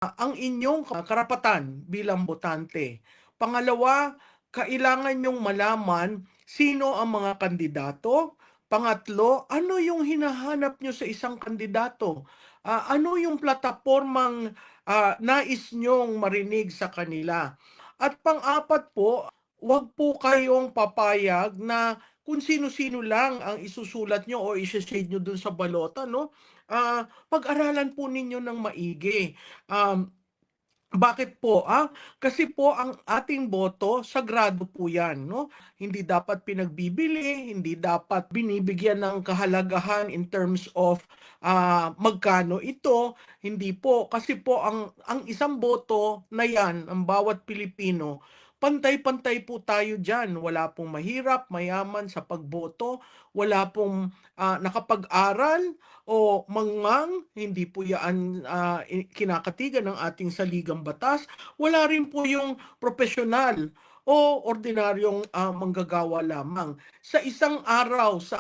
ang inyong karapatan bilang botante. Pangalawa, kailangan niyong malaman sino ang mga kandidato. Pangatlo, ano yung hinahanap niyo sa isang kandidato? Ano yung platapormang nais niyong marinig sa kanila? At pang-apat po, huwag po kayong papayag na kung sino-sino lang ang isusulat niyo o ise-shade niyo dun sa balota, no? Pag-aralan po ninyo ng maigi. Um, Bakit po? Kasi po ang ating boto, sagrado po 'yan, 'no? Hindi dapat pinagbibili, hindi dapat binibigyan ng kahalagahan in terms of, magkano ito, hindi po. Kasi po ang isang boto na 'yan, ang bawat Pilipino, pantay-pantay po tayo diyan. Wala pong mahirap, mayaman sa pagboto, wala pong, nakapag-aral o mangmang, hindi po yan kinakatigan ng ating saligang batas. Wala rin po yung profesional o ordinaryong manggagawa lamang. Sa isang araw, sa